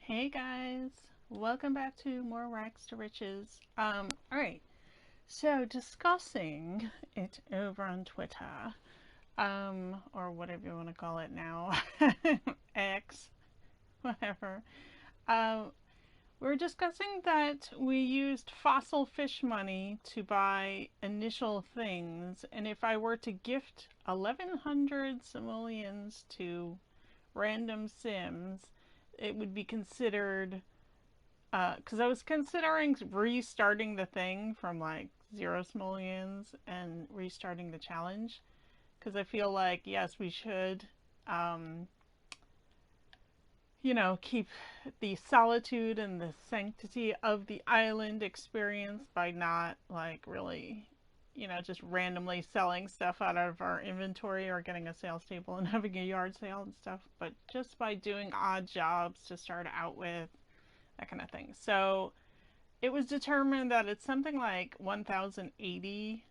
Hey guys, welcome back to more Rags to Riches. Alright, so discussing it over on Twitter, or whatever you want to call it now, X, whatever. Um, we're discussing that we used fossil fish money to buy initial things, and if I were to gift 1100 simoleons to random Sims, it would be considered because I was considering restarting the thing from like 0 simoleons and restarting the challenge. Because I feel like, yes, we should, um, keep the solitude and the sanctity of the island experience by not like really, just randomly selling stuff out of our inventory or getting a sales table and having a yard sale and stuff, but just by doing odd jobs to start out with, that kind of thing. So it was determined that it's something like 1,080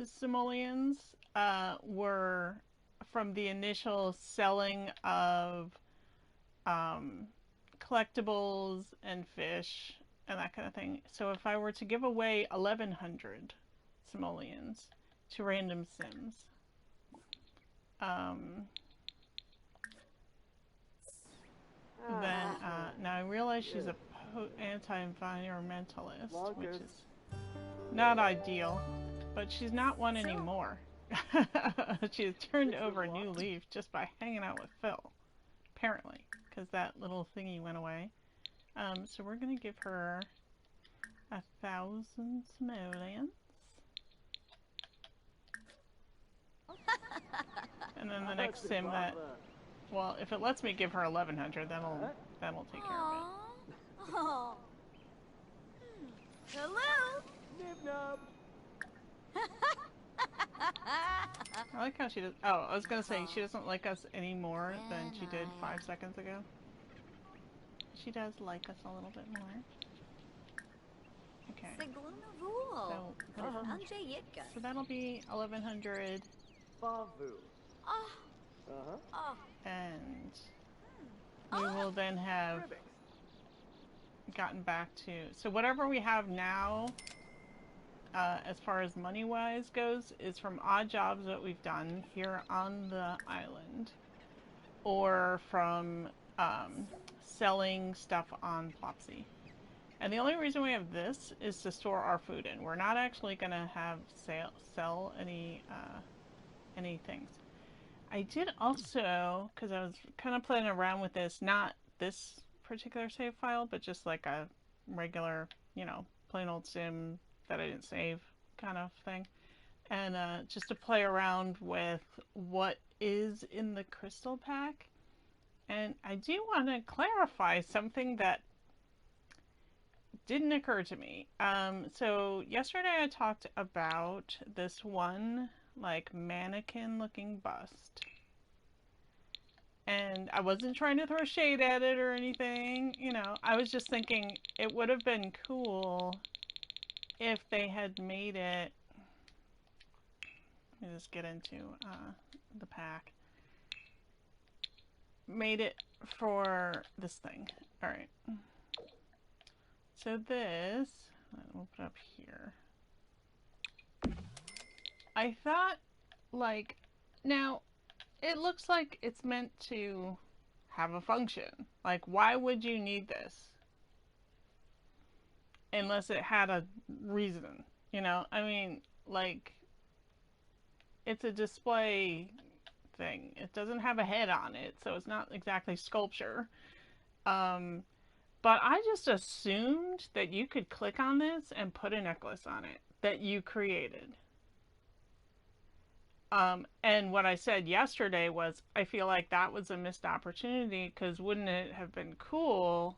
simoleons were from the initial selling of um, collectibles and fish and that kind of thing. So if I were to give away 1,100 simoleons to random Sims, um, then now I realize she's a anti-environmentalist, which is not ideal, but she's not one anymore. She has turned over a new leaf just by hanging out with Phil, apparently, because that little thingy went away. So we're gonna give her 1,000 simoleons, and then the next sim that, well, if it lets me give her 1,100, that'll take care of it. Oh. Hello. I like how she does. Oh, I was gonna say she doesn't like us any more than she did 5 seconds ago. She does like us a little bit more. Okay. So that'll be 1,100. And we will then have gotten back to, so whatever we have now, as far as money wise goes, is from odd jobs that we've done here on the island, or from selling stuff on Plopsy. And the only reason we have this is to store our food in. We're not actually going to have sell any things. I did also, because I was kind of playing around with this, not this particular save file, but just like a regular, plain old sim that I didn't save kind of thing. And just to play around with what is in the crystal pack. And I do want to clarify something that didn't occur to me. So yesterday I talked about this one like mannequin looking bust. And I wasn't trying to throw shade at it or anything, I was just thinking it would have been cool if they had made it. Let me just get into the pack. Made it for this thing. Alright. So this, we'll put up here. I thought, like, now, it looks like it's meant to have a function. Like, why would you need this? Unless it had a reason, I mean, like, it's a display thing. It doesn't have a head on it, so it's not exactly sculpture. But I just assumed that you could click on this and put a necklace on it that you created. And what I said yesterday was I feel like that was a missed opportunity, because wouldn't it have been cool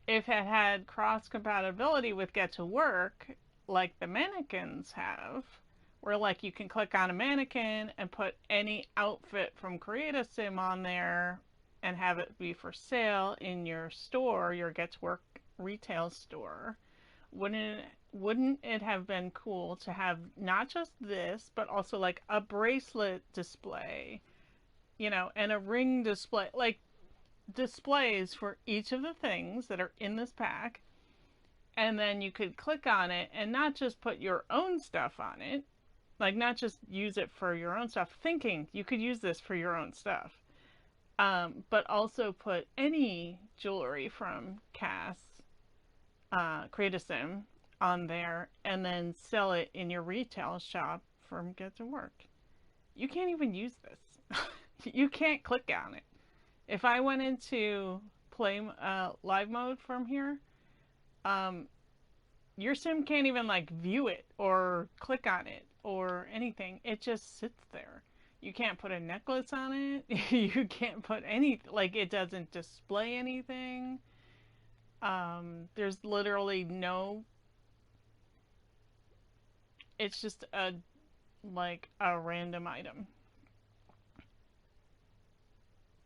if it had cross compatibility with Get to Work like the mannequins have, where like you can click on a mannequin and put any outfit from Create a Sim on there and have it be for sale in your store, your Get to Work retail store. Wouldn't it have been cool to have not just this, but also like a bracelet display, and a ring display, like displays for each of the things that are in this pack, and then you could click on it and not just put your own stuff on it, like not just use it for your own stuff, thinking you could use this for your own stuff, but also put any jewelry from Cass, Create a Sim, on there, and then sell it in your retail shop from Get to Work. You can't even use this. You can't click on it. If I went into play live mode from here, um, your sim can't even like view it or click on it or anything. It just sits there. You can't put a necklace on it. You can't put any, like, it doesn't display anything. There's literally no, it's just a, like a random item.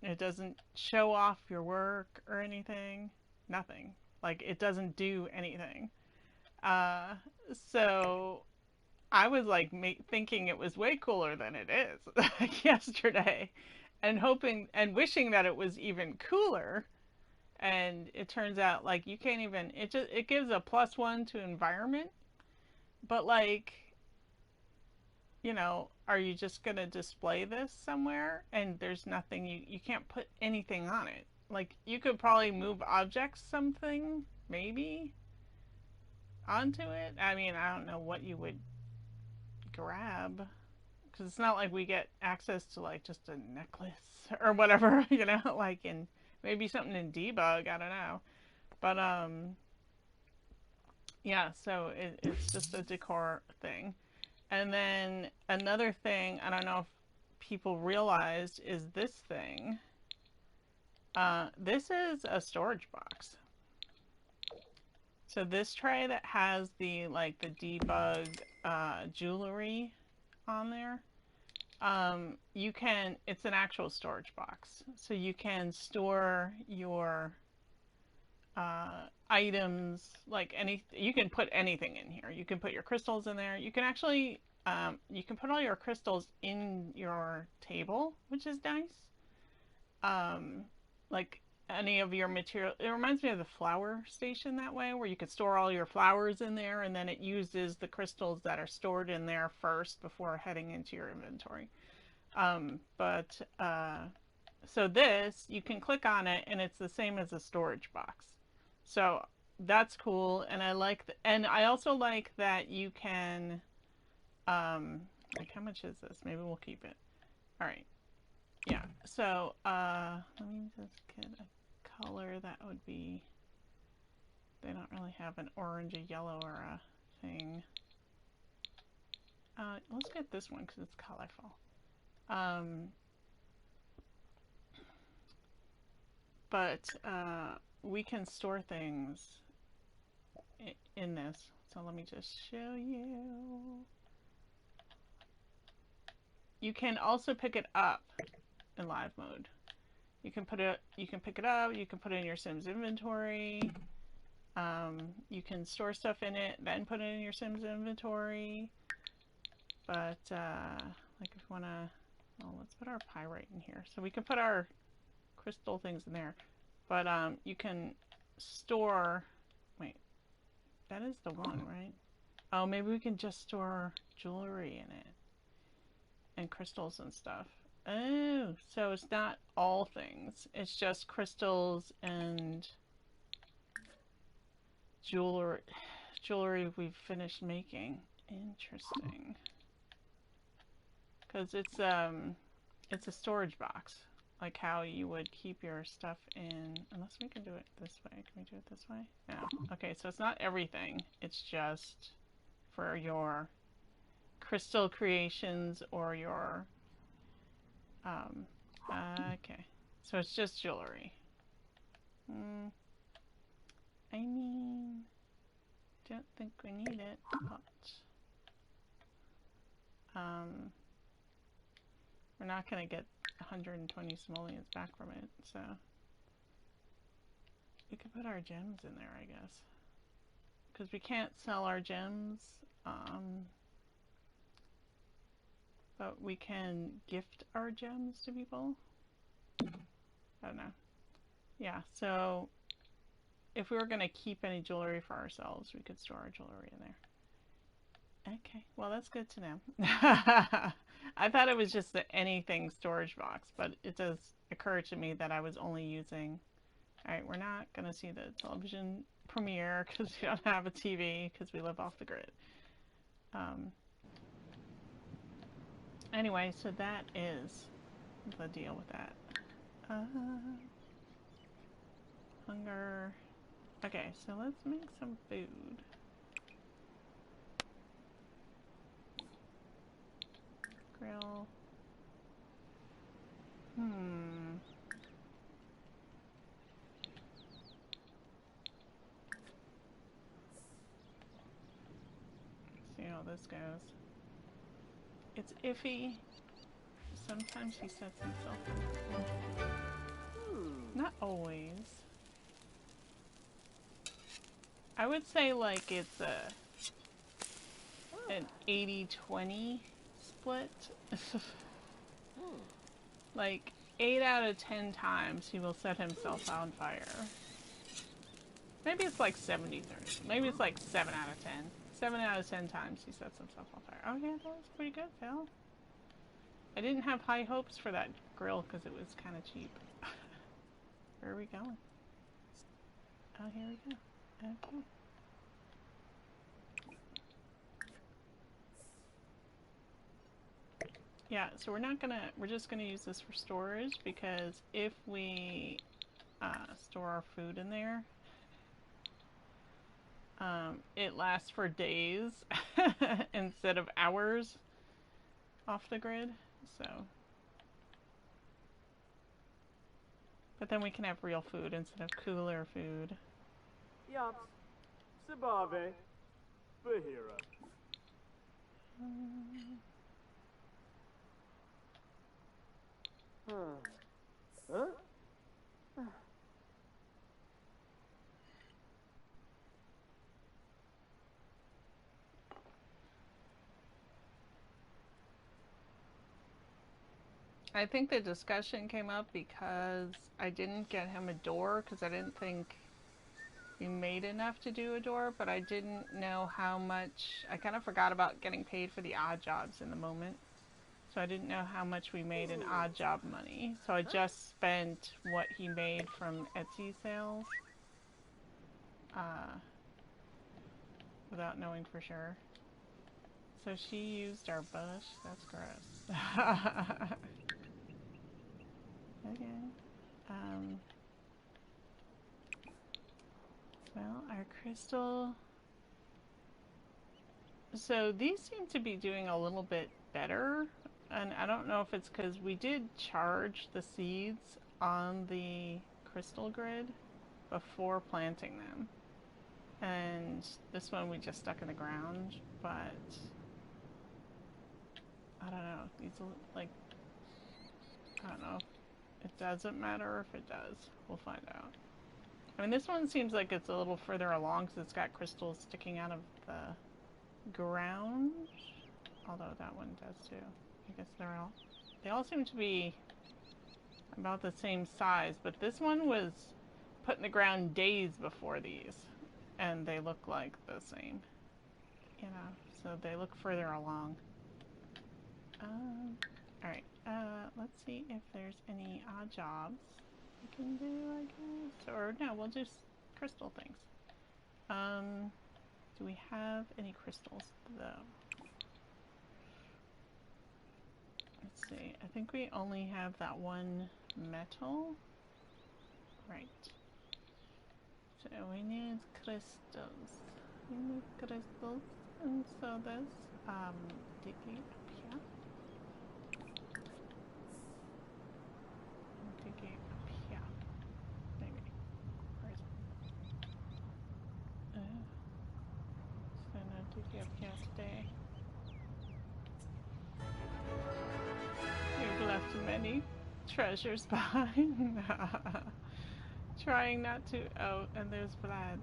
It doesn't show off your work or anything. Nothing. Like, it doesn't do anything. Uh, so I was like thinking it was way cooler than it is like yesterday, and hoping and wishing that it was even cooler. And it turns out like you can't even. It gives a +1 to environment, but like, are you just gonna display this somewhere and there's nothing, you can't put anything on it. Like, you could probably move objects, something maybe onto it. I mean, I don't know what you would grab, because it's not like we get access to like just a necklace or whatever, like in maybe something in debug, I don't know. But yeah, so it's just a decor thing. And then another thing, I don't know if people realized, is this thing. This is a storage box. So this tray that has the like the debug jewelry on there, you can, it's an actual storage box. So you can store your items, like you can put anything in here. You can put your crystals in there. You can actually, you can put all your crystals in your table, which is nice. Like any of your material, it reminds me of the flower station that way, where you could store all your flowers in there, and then it uses the crystals that are stored in there first before heading into your inventory. So this, you can click on it and it's the same as a storage box. So that's cool, and and I also like that you can, like, how much is this? Maybe we'll keep it. All right. Yeah. So let me just get a color that would be. They don't really have an orange, a yellow, or a thing. Let's get this one because it's colorful. But we can store things in this. So let me just show you. You can also pick it up in live mode. You can pick it up, you can put it in your Sims inventory. You can store stuff in it, then put it in your Sims inventory. But like if you wanna, well, let's put our pyrite in here. So we can put our crystal things in there. But you can store, wait, that is the one, right? Oh, maybe we can just store jewelry in it and crystals and stuff. Oh, so it's not all things. It's just crystals and jewelry we've finished making. Interesting. Because it's a storage box, like how you would keep your stuff in, unless we can do it this way. Can we do it this way? No. Okay, so it's not everything. It's just for your crystal creations or your, okay. So it's just jewelry. I mean, don't think we need it, but we're not going to get 120 simoleons back from it, so we could put our gems in there, I guess, because we can't sell our gems, but we can gift our gems to people. I don't know. Yeah, so if we were going to keep any jewelry for ourselves, we could store our jewelry in there. Okay, well that's good to know. I thought it was just the anything storage box, but it does occur to me that I was only using... Alright, we're not going to see the television premiere because we don't have a TV because we live off the grid. Anyway, so that is the deal with that. Hunger. Okay, so let's make some food. Grill. See how this goes. It's iffy. Sometimes he sets himself up. Not always. I would say like it's an 80-20 split. Like 8 out of 10 times he will set himself on fire. Maybe it's like 70-30. Maybe it's like 7 out of 10. 7 out of 10 times he sets himself on fire. Oh yeah, that was pretty good, Phil. I didn't have high hopes for that grill because it was kind of cheap. Where are we going? Oh, here we go. Okay. Yeah, so we're just gonna use this for storage because if we store our food in there, it lasts for days instead of hours off the grid, so. But then we can have real food instead of cooler food. Yup. Sabave. Bahira. Huh? I think the discussion came up because I didn't get him a door because I didn't think we made enough to do a door, but I didn't know how much. I kind of forgot about getting paid for the odd jobs in the moment. So I didn't know how much we made in odd job money. So I just spent what he made from Etsy sales. Without knowing for sure. So she used our bush. That's gross. Okay. Well, our crystal... So these seem to be doing a little bit better. And I don't know if it's because we did charge the seeds on the crystal grid before planting them. And this one we just stuck in the ground, but I don't know. These like, I don't know. It doesn't matter if it does. We'll find out. I mean, this one seems like it's a little further along because it's got crystals sticking out of the ground. Although that one does too. I guess they all seem to be about the same size, but this one was put in the ground days before these, and they look like the same. You know, so they look further along. Alright, let's see if there's any odd jobs we can do, I guess. Or no, we'll just crystal things. Do we have any crystals though? Let's see, I think we only have that one metal. Right. So we need crystals. We need crystals, and so this, digging up here. Digging up here. Maybe. Where is it? So no digging up here today. We've left many treasures behind. Trying not to. Oh, and there's Vlad.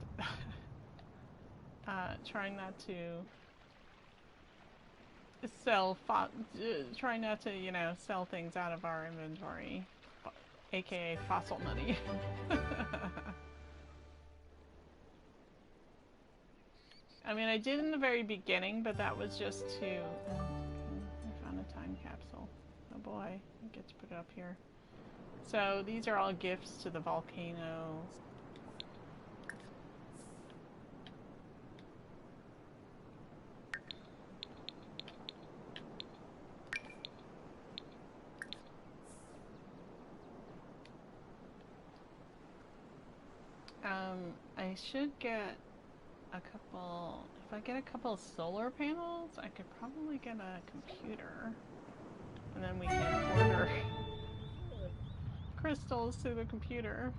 Trying not to sell. Trying not to, you know, sell things out of our inventory aka fossil money. I mean, I did in the very beginning, but that was just to... I found a time capsule. Oh boy, I get to put it up here. So these are all gifts to the volcano. I should get a couple... If I get a couple of solar panels, I could probably get a computer. And then we can order crystals to the computer.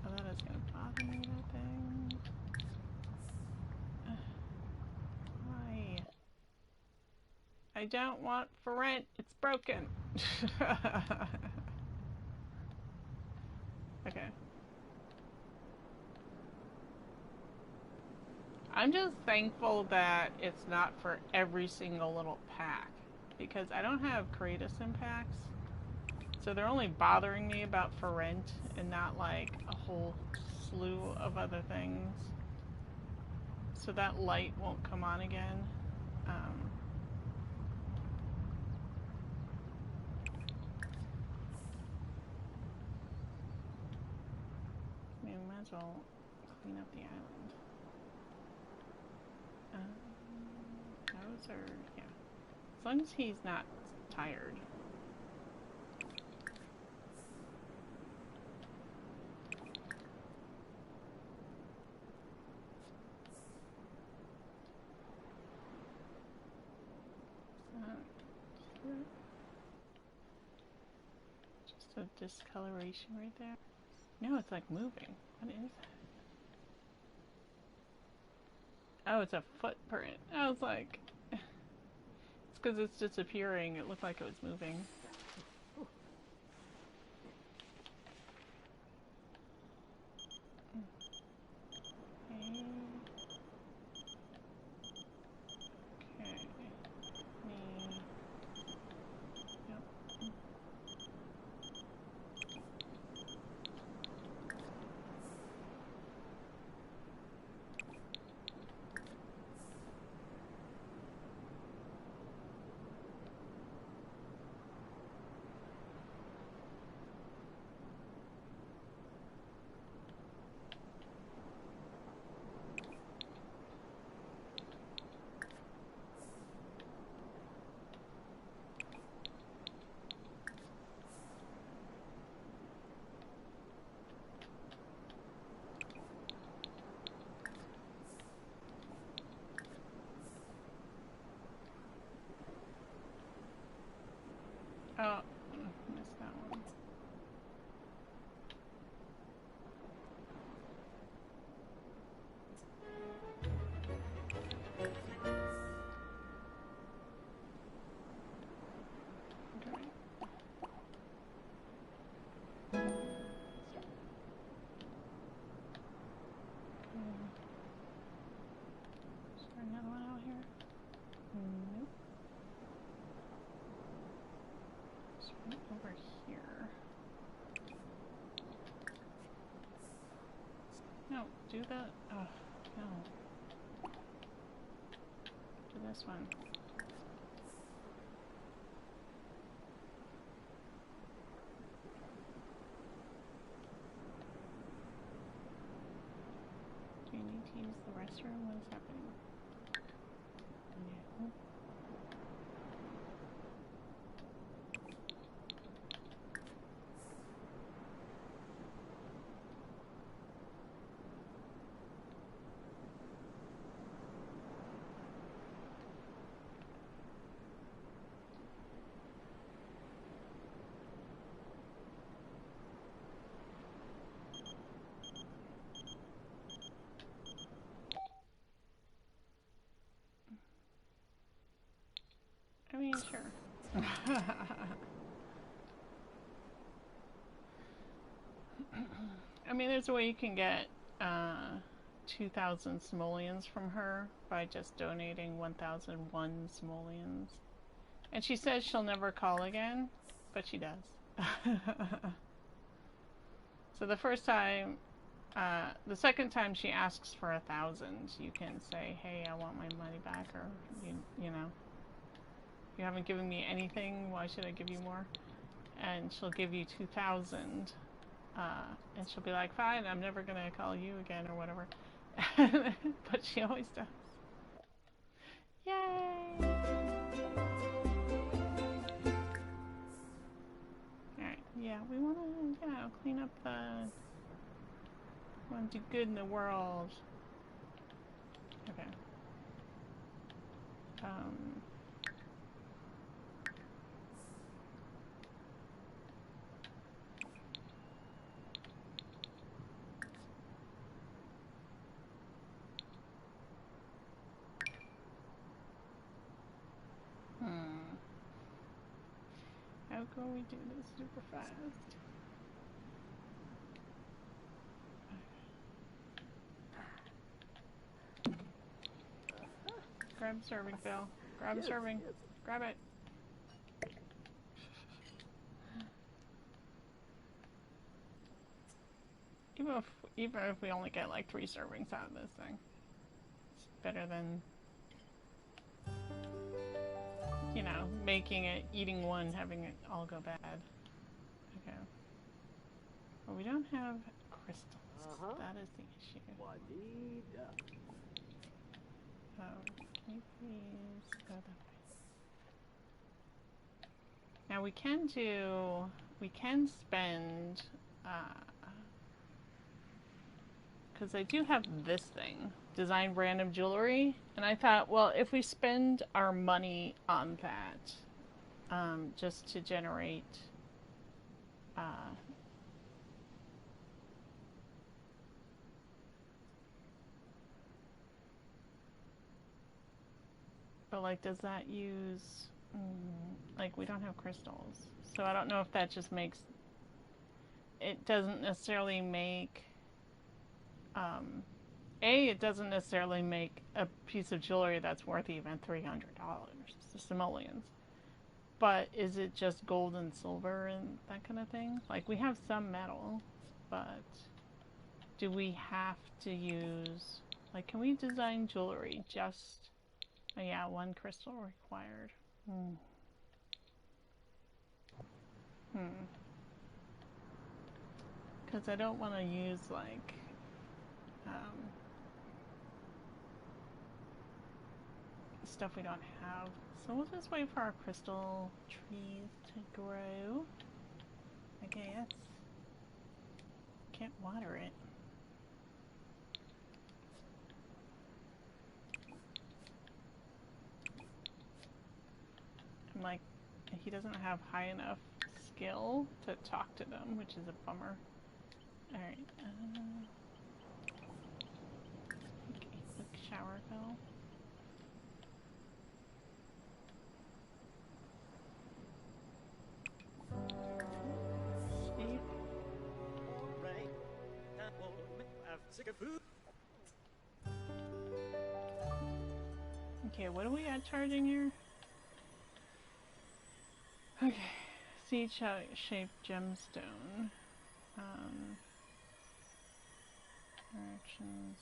Oh, that is gonna bother me, that thing. Why? I don't want for rent. It's broken. Okay. I'm just thankful that it's not for every single little pack, because I don't have Kratos packs, so they're only bothering me about for rent and not like a whole slew of other things. So that light won't come on again. We might as well clean up the island. Those are, yeah. As long as he's not tired. Just a discoloration right there. No, it's like moving. What is it? Oh, it's a footprint. I was like, it's because it's disappearing. It looked like it was moving. Okay. Yep. Oh, missed that one. Okay. Is there another one out here? Nope. There's one over here. No, do that. Oh, no. Do this one. Do you need to use the restroom? What is happening? No. I mean, sure. I mean, there's a way you can get 2,000 simoleons from her by just donating 1,001 simoleons. And she says she'll never call again, but she does. So the first time, the second time she asks for 1,000, you can say, "Hey, I want my money back," or you know, you haven't given me anything. Why should I give you more? And she'll give you 2,000, and she'll be like, "Fine, I'm never gonna call you again," or whatever. But she always does. Yay! Alright, yeah, we want to, clean up the... We want to do good in the world. Okay. How can we do this super fast? Grab serving, Phil. Grab serving. Yes. Grab it. Even if we only get like 3 servings out of this thing, it's better than, you know, making it, eating one, having it all go bad. Okay. Well, we don't have crystals. That is the issue. Oh, can you please go that way? Now we can spend, because I do have this thing, design random jewelry, and I thought, well, if we spend our money on that, just to generate, but like, does that use, like, we don't have crystals, so I don't know if that just makes, it doesn't necessarily make, it doesn't necessarily make a piece of jewelry that's worth even $300, simoleons. But is it just gold and silver and that kind of thing? Like, we have some metal, but do we have to use, like, can we design jewelry just, oh yeah, 1 crystal required. Because I don't want to use, like, stuff we don't have. So we'll just wait for our crystal trees to grow, I guess. Can't water it. I'm like, he doesn't have high enough skill to talk to them, which is a bummer. Alright, quick shower, Phil. Sleep. Alright, that won't have sick of food. Okay, what are we at charging here? Okay, seed-shaped gemstone. Directions.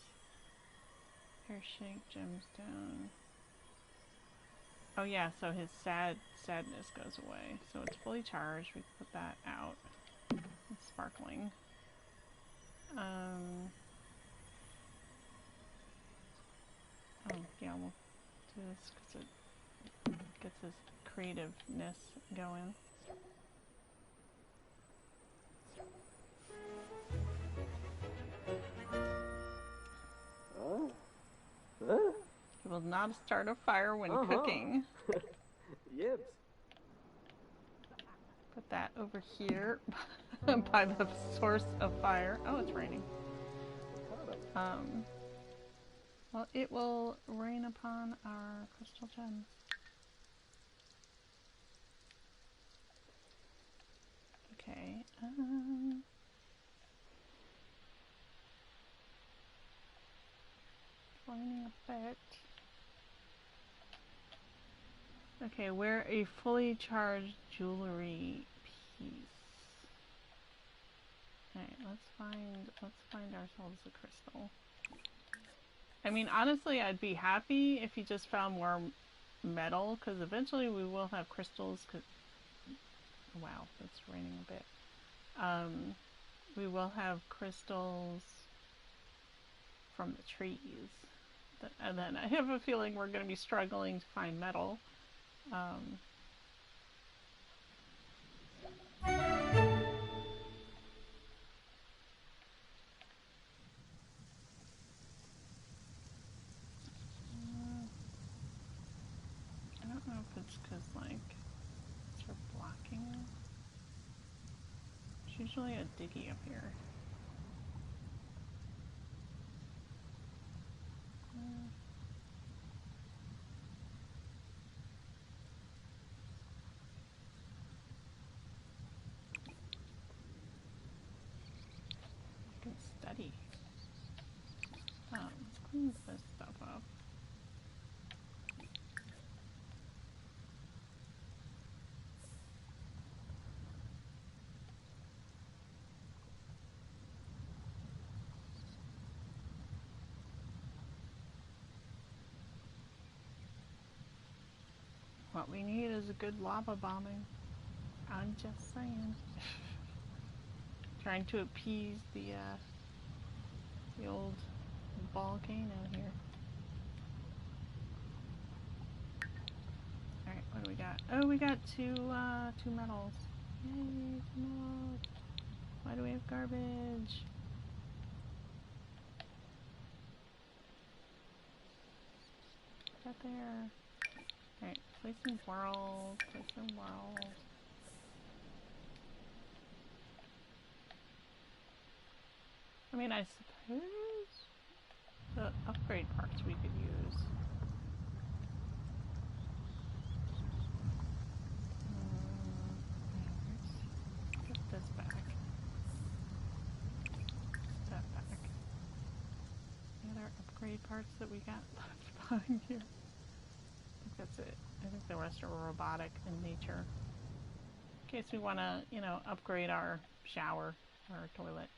Pear-shaped gemstone. Oh yeah, so his sadness goes away. So it's fully charged. We can put that out. It's sparkling. Oh yeah, we'll do this because it gets his creativeness going. He will not start a fire when cooking. Yibs. Put that over here by the source of fire. Oh, it's raining. Well, it will rain upon our crystal gems. Okay. Raining a bit. Okay, wear a fully charged jewelry piece. Alright, let's find ourselves a crystal. I mean, honestly, I'd be happy if you just found more metal, because eventually we will have crystals. Wow, it's raining a bit. We will have crystals from the trees. And then I have a feeling we're going to be struggling to find metal. I don't know if it's because, like, it's blocking it. There's usually a diggy up here. I can study. Let's clean this stuff up. What we need is a good lava bombing. I'm just saying. Trying to appease the old volcano here. Alright, what do we got? Oh, we got two metals. Yay, metals. Why do we have garbage? Put that there. Alright, place in world, place in world. I mean, I suppose the upgrade parts we could use. Let's get this back. Put that back. Any other upgrade parts that we got left behind here? I think that's it. I think the rest are robotic in nature. In case we want to, you know, upgrade our shower or our toilet.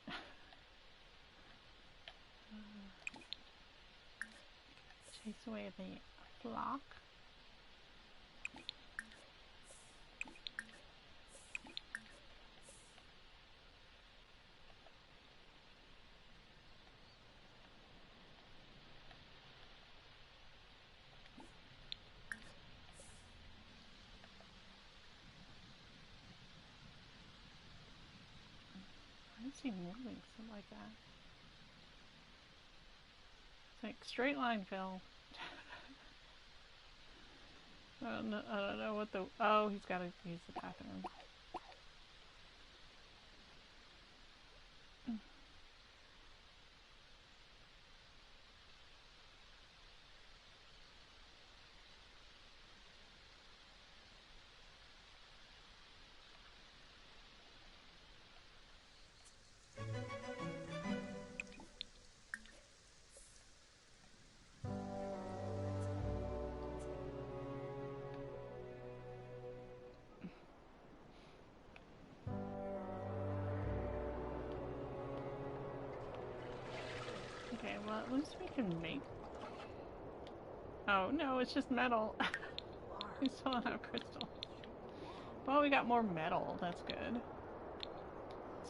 Chase away the flock. I see moving something like that. It's like straight line, Phil. I don't know what the... Oh, he's got to use the bathroom. Okay, well, at least we can make... Oh, no, it's just metal. We still don't have crystal. Well, we got more metal. That's good.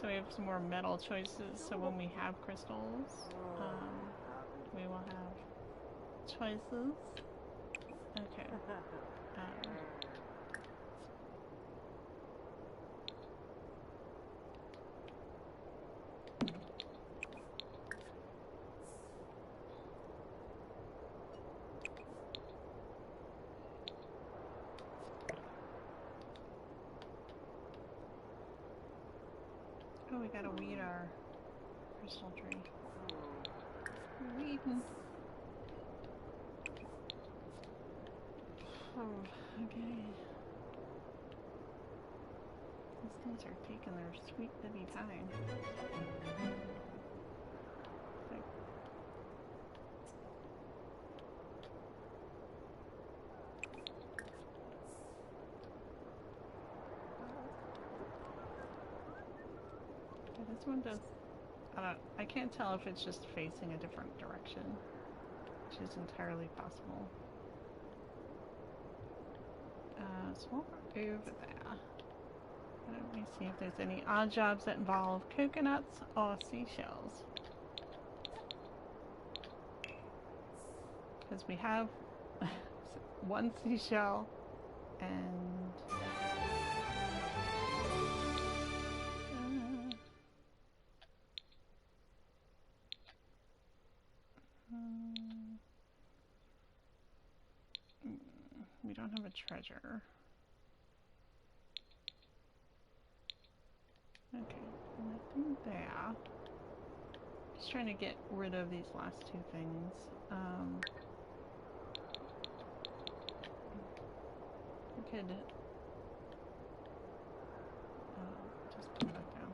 So we have some more metal choices. So when we have crystals, we will have choices. Okay. Oh, we gotta weed our crystal tree. Weeding. Oh, okay. These things are taking their sweet bitty time. Like, This one does. I can't tell if it's just facing a different direction, which is entirely possible. So we'll go over there. Let me see if there's any odd jobs that involve coconuts or seashells. Because we have one seashell and we don't have a treasure. Okay, nothing there. Just trying to get rid of these last two things. We could just put that down.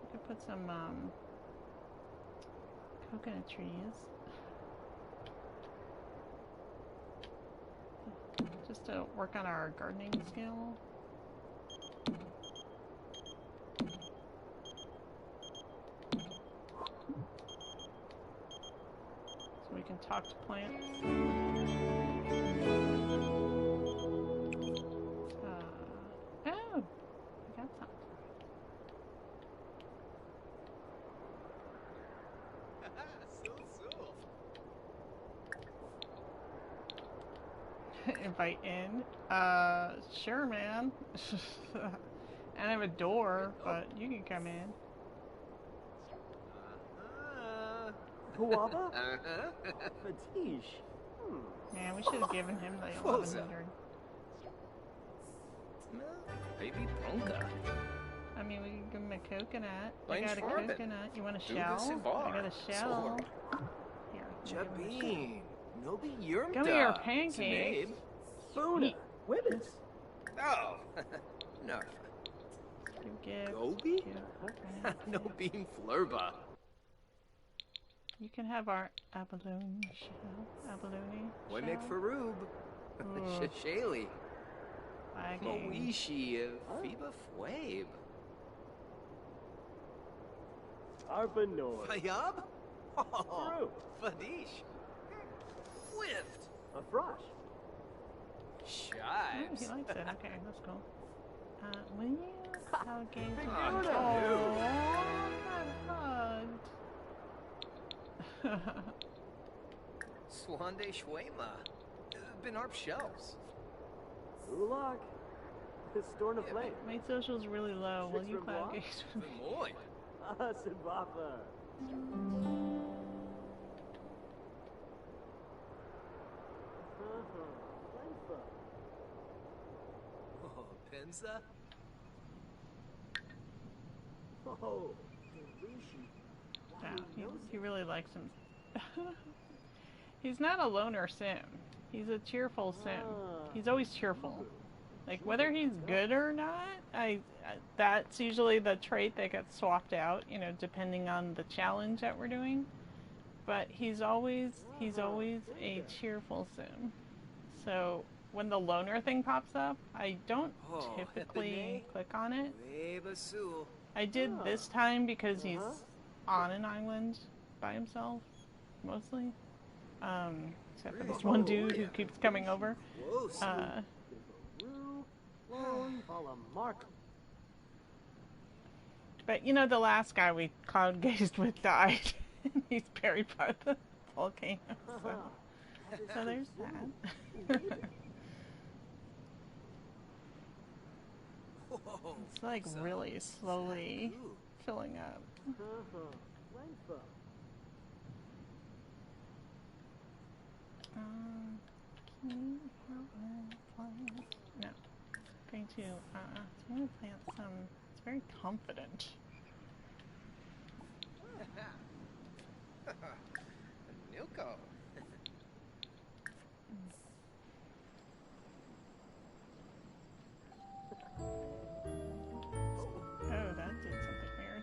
We could put some coconut trees. Just to work on our gardening skill. So we can talk to plants. Oh, I got some. Invite in? Sure, man. I don't have a door, but you can come in. Guava? Fatish. Man, we should have given him the 1100. Maybe Bronca. I mean, we can give him a coconut. I Mine's got a Farben. coconut. You want a Do shell? this in bar. I got a shell. Sword. Here. I'll give him a shell. Jabin. Nobi Yurmda. Come here, pancakes. Buna. Wibbits. Oh. No. Give. Gobi? Give. No beam flurba. You can have our abalone shell. Abalone Wimek shell. Farub. Ooh. Shashali. Flagging. Moishi Fiba Fwabe. Arbanor. Fayab? Oh. True. Fadish. Flift. A frosh. Oh, Shives. he likes it. Okay, that's cool. Will you gaze? Oh, Oh, canoe. I got hugged. Swande Shwema. Benarp shells. Ulak. Storm of Yeah, flame. My social's really low. Will you cloud Block? gaze with me? Moy. Sibafa. Oh, Penza. Oh, Rishi. Yeah, he really likes him. He's not a loner sim. He's a cheerful sim. He's always cheerful. Like, whether he's good or not, that's usually the trait that gets swapped out, you know, depending on the challenge that we're doing. But he's always a cheerful sim. So when the loner thing pops up, I don't typically click on it. I did this time because he's on an island by himself, mostly. Except for this one dude who keeps coming over. But you know, the last guy we cloud gazed with died. He's buried by the volcano. So there's that. It's like really slowly filling up. Can you help me plant? No. I'm going to, I'm going to plant some. It's very confident. Nuko. Oh, that did something weird.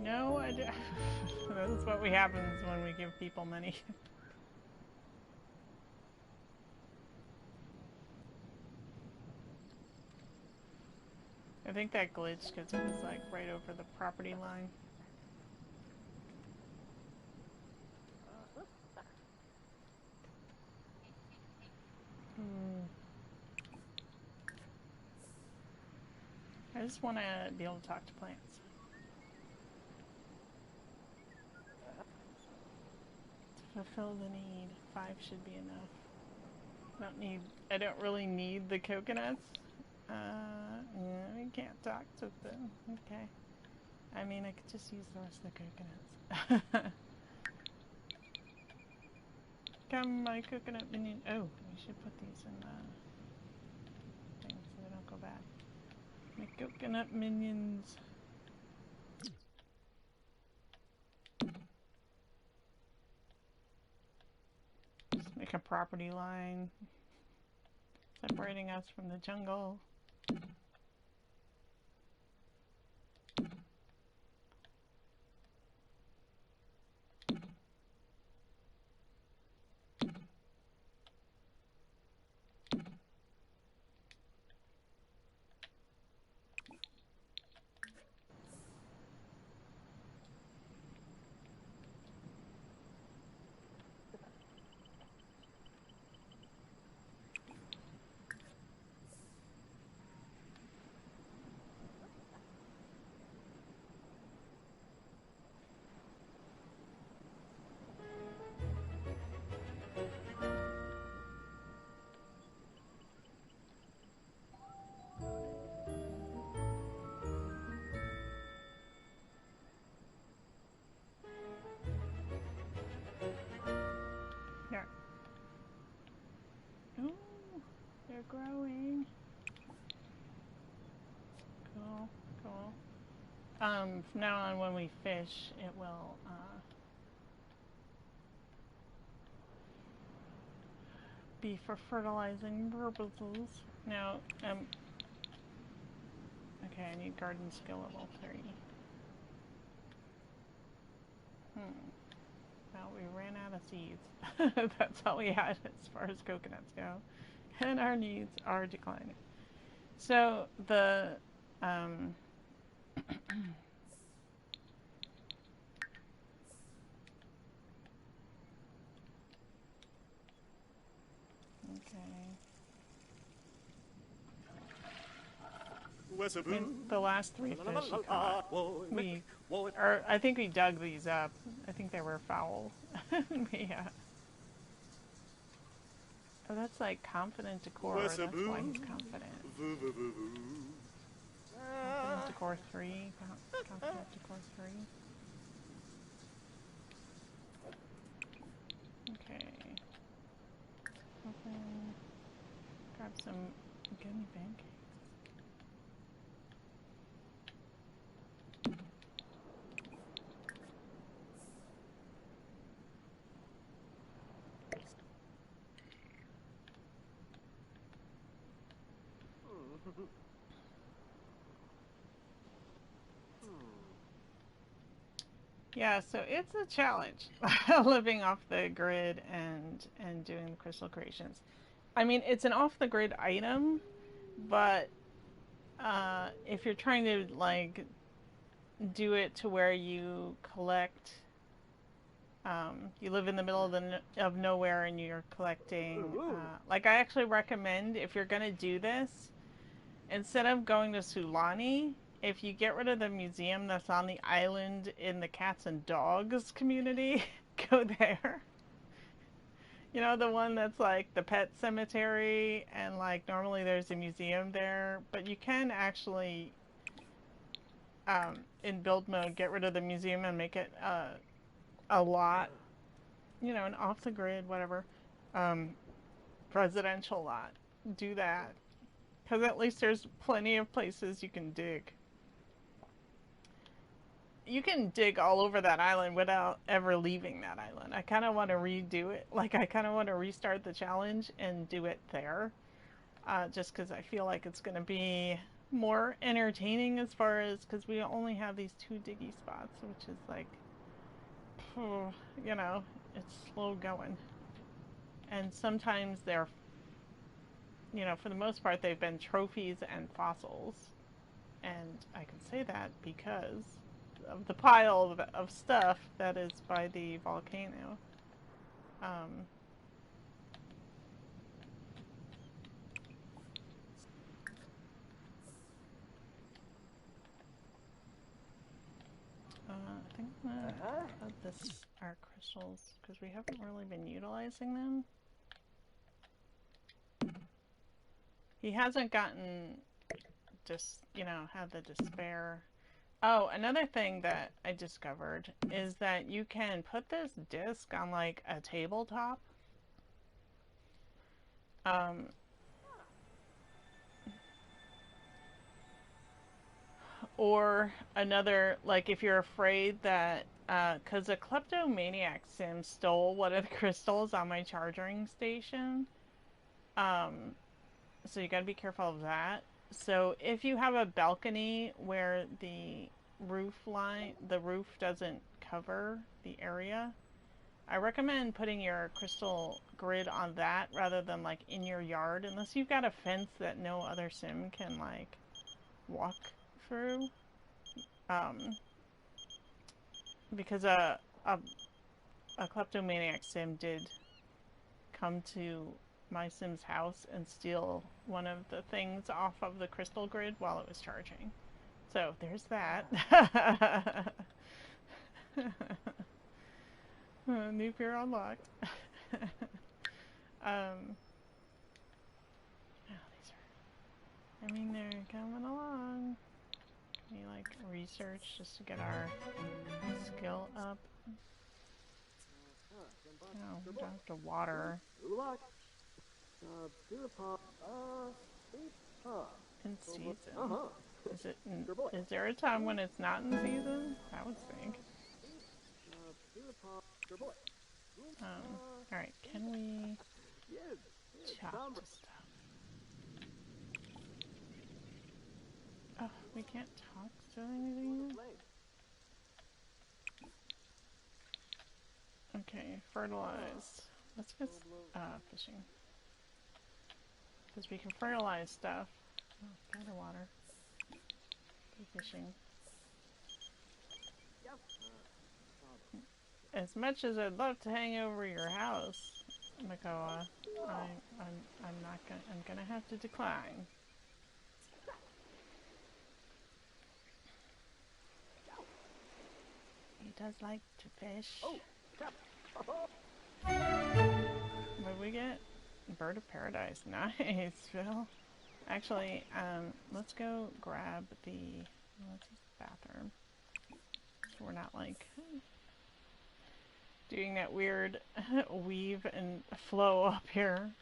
No, I did. This is what happens when we give people money. I think that glitched because it was like right over the property line. I just want to be able to talk to plants. To fulfill the need, 5 should be enough. I don't really need the coconuts. I can't talk to them. Okay. I mean, I could just use the rest of the coconuts. Come, my coconut minion. Oh, we should put these in the thing so they don't go bad. My coconut minions. Just make a property line separating us from the jungle. Here. Ooh, they're growing. Cool, cool. From now on when we fish, it will, be for fertilizing purposes. Now, okay, I need garden skill level 3. Well, we ran out of seeds. That's all we had as far as coconuts go. And our needs are declining. So, the, I mean, the last 3 fish you caught, I think we dug these up. I think they were foul. Yeah. Oh, that's like confident decor. That's why he's confident. Confident decor 3. Confident decor 3. Okay. Open. Grab some gummy pancakes. Yeah, so it's a challenge living off the grid and doing the crystal creations. I mean, it's an off the grid item, but if you're trying to like do it to where you collect, you live in the middle of nowhere and you're collecting. Like I actually recommend if you're gonna do this, instead of going to Sulani, if you get rid of the museum that's on the island in the cats and dogs community, go there. You know, the one that's like the pet cemetery, and like normally there's a museum there, but you can actually, in build mode, get rid of the museum and make it a lot, you know, an off the grid, whatever, residential lot. Do that. Because at least there's plenty of places you can dig. You can dig all over that island without ever leaving that island. I kind of want to redo it. Like, I kind of want to restart the challenge and do it there. Just because I feel like it's going to be more entertaining as far as, because we only have these 2 diggy spots, which is like, you know, it's slow going. And sometimes they're, you know, for the most part, they've been trophies and fossils. And I can say that because of the pile of stuff that is by the volcano. I think I'm gonna put our crystals, because we haven't really been utilizing them. He hasn't gotten had the despair. Oh, another thing that I discovered is that you can put this disc on like a tabletop. Or another, like if you're afraid that, because a kleptomaniac sim stole one of the crystals on my charging station. So you gotta be careful of that. So if you have a balcony where the roof doesn't cover the area, I recommend putting your crystal grid on that rather than like in your yard, unless you've got a fence that no other sim can like walk through. Because a kleptomaniac sim did come to my sim's house and steal one of the things off of the crystal grid while it was charging. So there's that. New fear unlocked. Oh, these are, I mean, they're coming along. Can we like research just to get our skill up? No, we don't have to water. In season. Is there a time when it's not in season? That would stink. Alright, can we chop to stuff? Oh, we can't talk to anything? Okay, fertilize. Let's get fishing. Because we can fertilize stuff. Oh, gather water. Go fishing. As much as I'd love to hang over your house, Makoa, I'm gonna have to decline. He does like to fish. What did we get? Bird of Paradise. Nice, Phil. Actually, let's go grab the bathroom. So we're not like doing that weird weave and flow up here.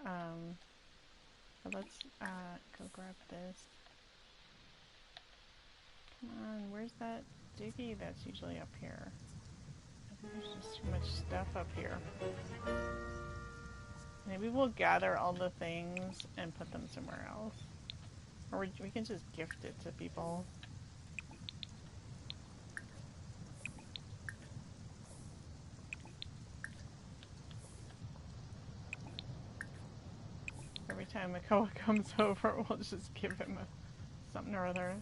But let's go grab this. Come on, where's that diggy that's usually up here? I think there's just too much stuff up here. Maybe we'll gather all the things and put them somewhere else. Or we can just gift it to people. Every time Makoa comes over, we'll just give him something or other.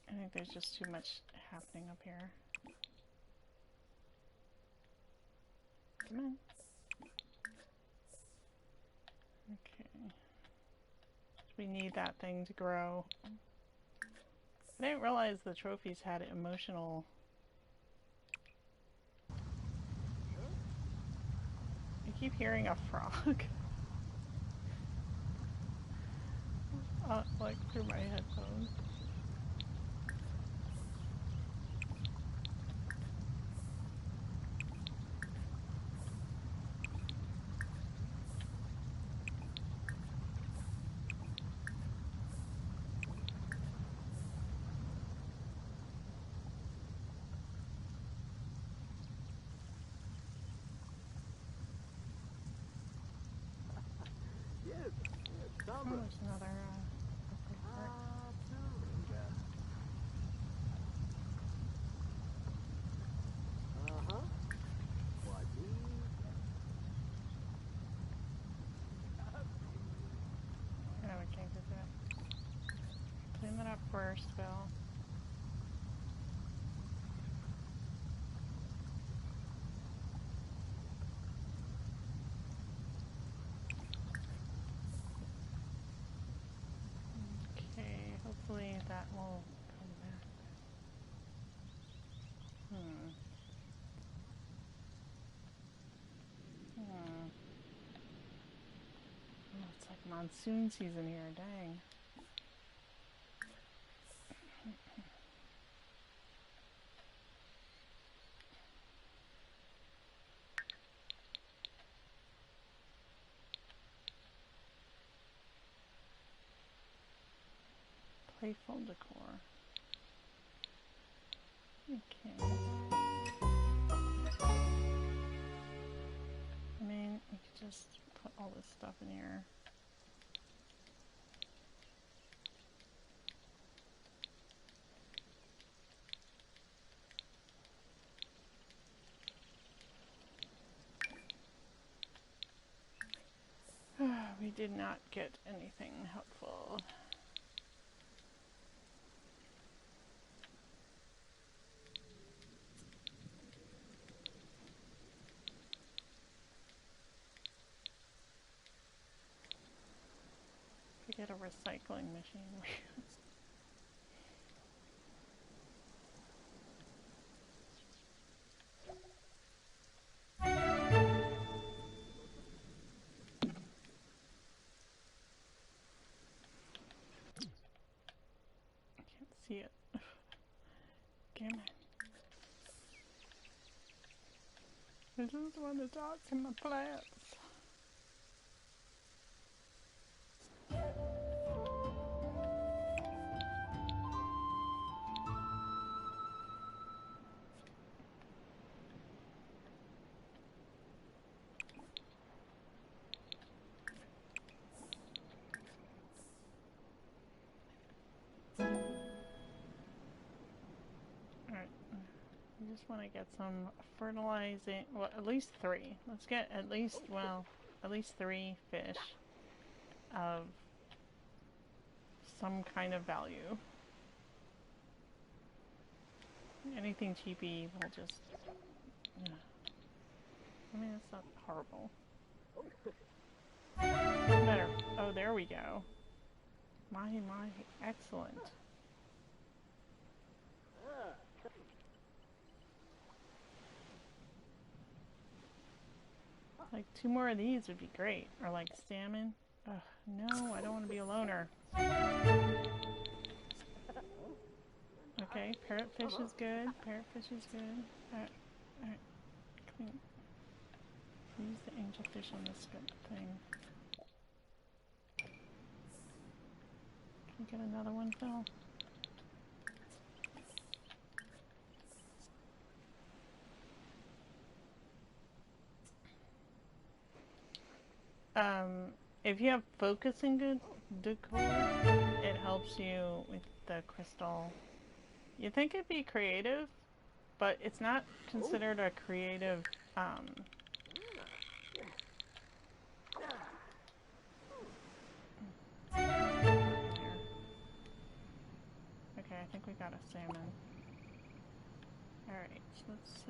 I think there's just too much happening up here. Come on. Okay. We need that thing to grow. I didn't realize the trophies had emotional... I keep hearing a frog. Like through my headphones. Oh, there's another upper part. first, Phil. Okay, hopefully that will come back. Hmm. Oh, it's like monsoon season here, dang. Playful decor. Okay. I mean, you could just put all this stuff in here. We did not get anything helpful. We get a recycling machine. Can't see it. Damn it. I just want to talk to my plants. Alright. I just want to get some fertilizing, well, at least 3. Let's get at least, well, at least 3 fish of some kind of value. Anything cheapy will just, yeah. I mean, it's not horrible. Something better. Oh, there we go. My, excellent. Like 2 more of these would be great. Or like salmon. Ugh, no, I don't want to be a loner. Okay, parrotfish is good. Parrotfish is good. Alright, alright. Clean. Use the angelfish on this thing. Can you get another one, Phil? If you have focusing good decor, it helps you with the crystal. You'd think it'd be creative, but it's not considered a creative, Okay, I think we got a salmon. Alright, so let's,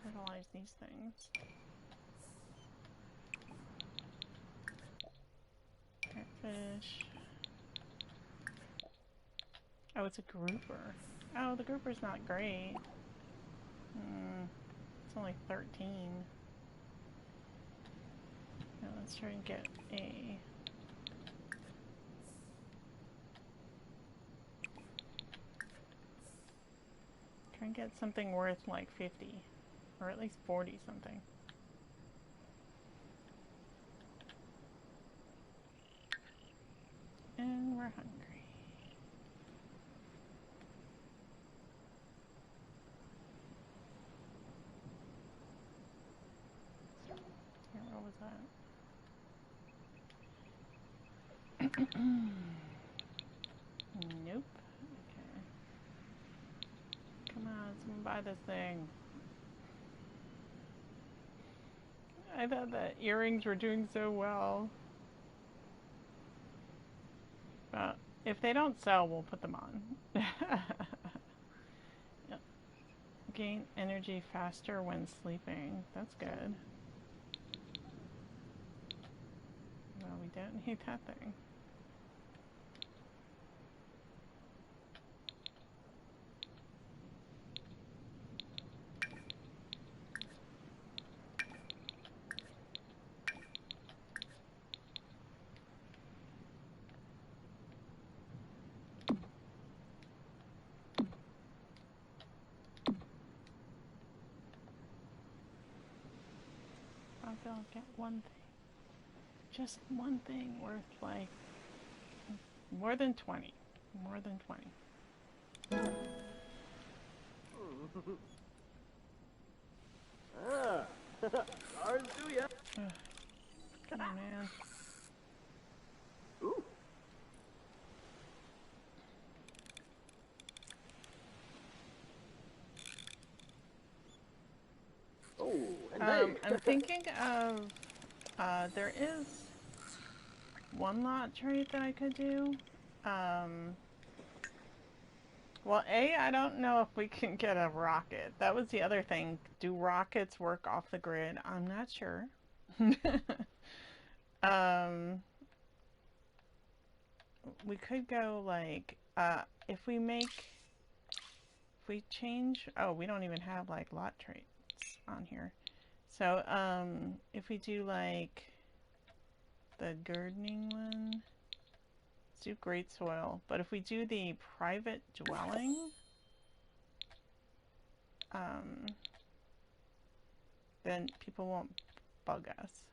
fertilize these things. Catfish. Oh, it's a grouper. Oh, the grouper's not great. It's only 13. Now let's try and get a... Try and get something worth like 50. Or at least 40 something. And we're hungry. Here, what was that? Nope. Okay. Come on, someone buy this thing. I thought that earrings were doing so well. But If they don't sell, we'll put them on. Yep. Gain energy faster when sleeping. That's good. Well, we don't need that thing. I'll get one thing. Just one thing worth like more than 20. More than 20. Ah, ours do ya? Come on, man. Ooh. Oh, and hey. I'm thinking of, there is one lot trade that I could do. Well, I don't know if we can get a rocket. That was the other thing. Do rockets work off the grid? I'm not sure. We could go like, if we change, oh, we don't even have like lot traits on here. So, if we do like the gardening one, let's do great soil. But if we do the private dwelling, then people won't bug us.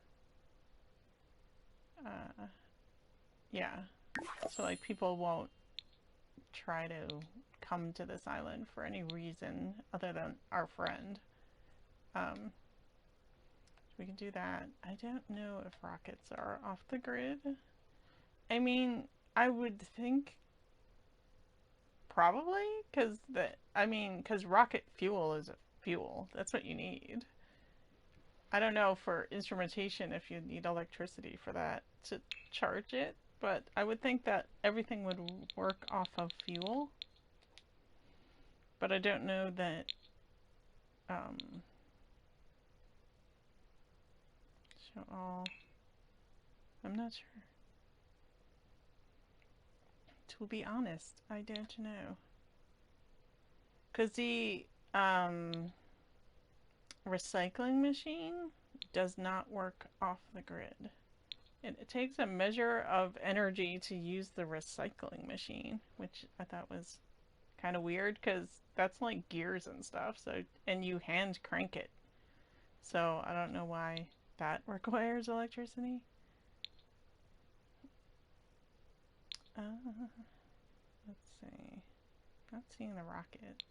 Yeah, so like people won't try to come to this island for any reason other than our friend. We can do that. I don't know if rockets are off the grid. I mean, I would think probably, because rocket fuel is a fuel. That's what you need. I don't know for instrumentation if you need electricity for that to charge it, but I would think that everything would work off of fuel. But I don't know that, show all, I'm not sure. To be honest, I don't know. Because the, recycling machine does not work off the grid. It takes a measure of energy to use the recycling machine, which I thought was kind of weird because that's like gears and stuff. So, and you hand crank it. So I don't know why that requires electricity. Let's see. Not seeing the rocket.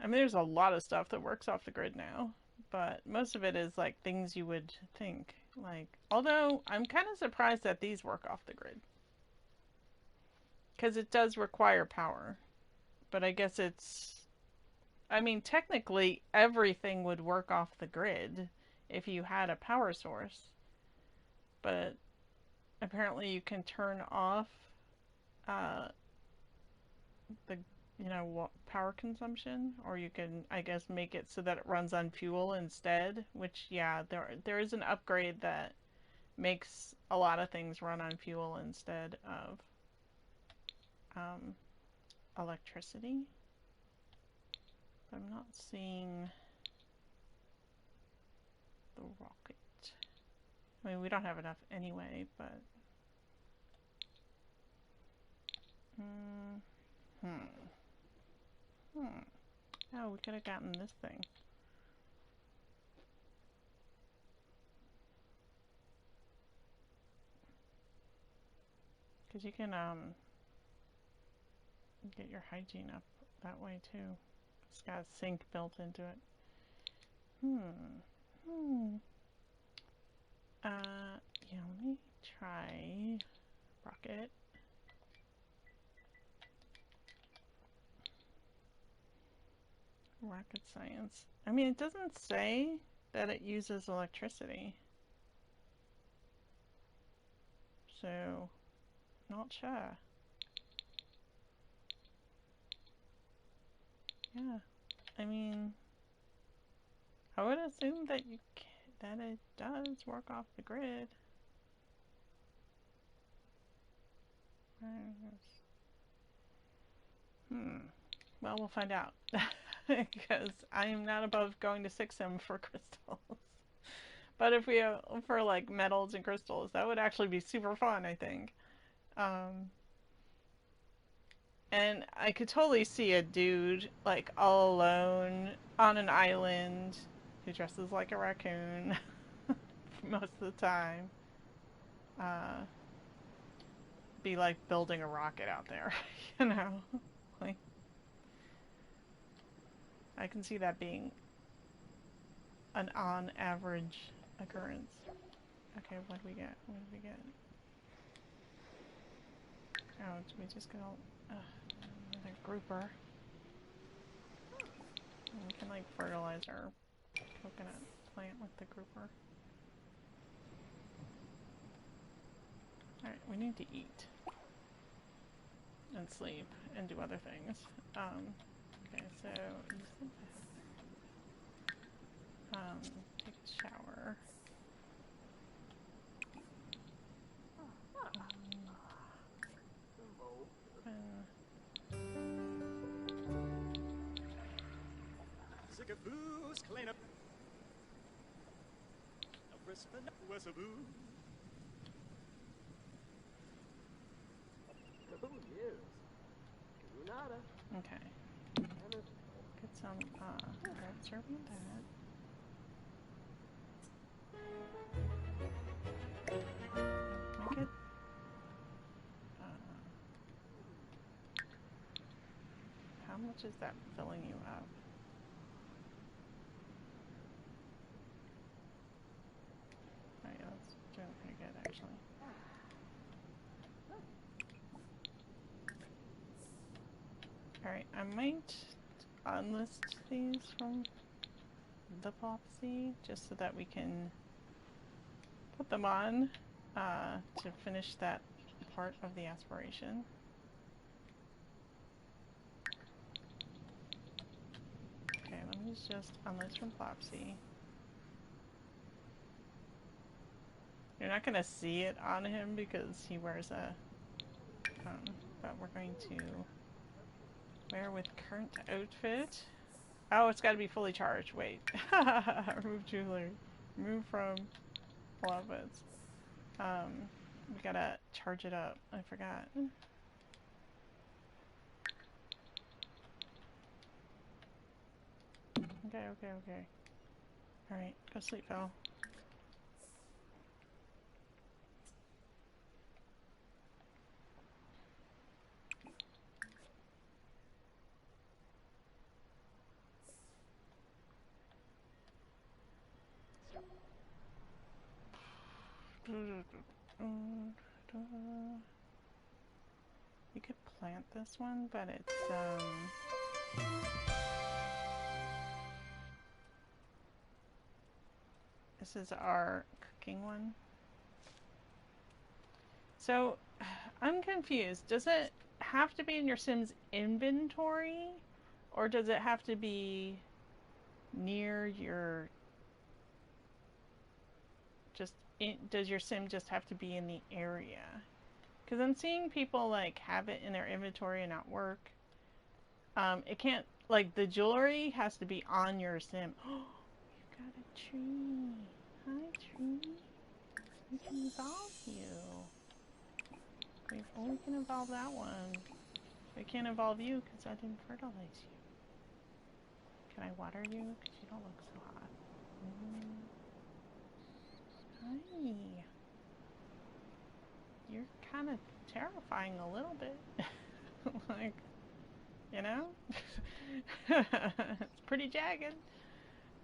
I mean, there's a lot of stuff that works off the grid now, but most of it is like things you would think. Like, although I'm kind of surprised that these work off the grid. Because it does require power. But I guess I mean, technically everything would work off the grid if you had a power source. But apparently you can turn off the power consumption, or you can, I guess, make it so that it runs on fuel instead, which, yeah, there is an upgrade that makes a lot of things run on fuel instead of electricity. But I'm not seeing the rocket. I mean, we don't have enough anyway, but oh, we could have gotten this thing. Because you can get your hygiene up that way too. It's got a sink built into it. Yeah, let me try rocket. Rocket science. I mean, it doesn't say that it uses electricity. So, Not sure. Yeah, I mean, I would assume that that it does work off the grid. Well, we'll find out. Because I am not above going to 6M for crystals. But if we for like metals and crystals, that would actually be super fun, I think. And I could totally see a dude like all alone on an island who dresses like a raccoon most of the time. Be like building a rocket out there, you know? Like, I can see that being an on average occurrence. Okay, what do we get? What did we get? Oh, we just got another grouper. And we can like fertilize our coconut plant with the grouper. Alright, we need to eat. And sleep. And do other things. Okay, so take a shower. Zickafoos, clean up. A crisp and wessaboo. Oh, yes. Nada. Okay. Get some, red serving that. Make it, how much is that filling you up? Oh yeah, that's doing pretty good actually. Alright, I might unlist these from the Plopsy just so that we can put them on to finish that part of the aspiration. Okay, let me just unlist from Plopsy. You're not going to see it on him because he wears a, but we're going to wear with current outfit. Oh, it's got to be fully charged. Wait. Remove jewelry. Remove from outfits. We gotta charge it up. I forgot. Okay. Alright, go sleep, pal. You could plant this one, but it's this is our cooking one. So I'm confused. Does it have to be in your Sim's inventory, or does it have to be near your does your Sim just have to be in the area? Because I'm seeing people like have it in their inventory and not work. It can't, like, the jewelry has to be on your Sim. Oh, you've got a tree. Hi, tree. We can evolve you. We can evolve that one. We can't evolve you because I didn't fertilize you. Can I water you? Because you don't look so hot. Hi. You're kind of terrifying a little bit. Like, you know? It's pretty jagged.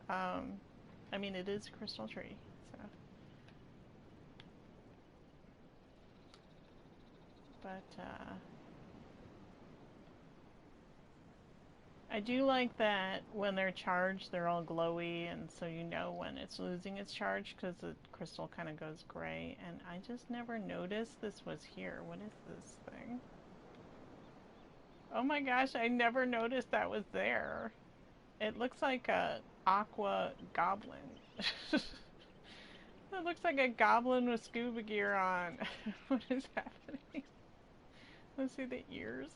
I mean, it is a crystal tree, so. But, I do like that when they're charged, they're all glowy, and so you know when it's losing its charge because the crystal kind of goes gray. And I just never noticed this was here. What is this thing? Oh my gosh, I never noticed that was there. It looks like a aqua goblin. It looks like a goblin with scuba gear on. What is happening? Let's see the ears.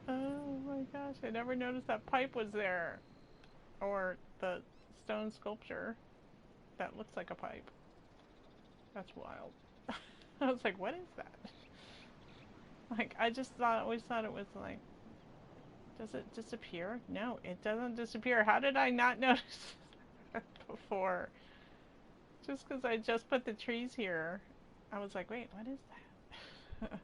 Oh my gosh, I never noticed that pipe was there. Or the stone sculpture that looks like a pipe. That's wild. I was like, what is that? Like, I just always thought it was like, does it disappear? No, it doesn't disappear. How did I not notice that before? Just because I just put the trees here, I was like, wait, what is that?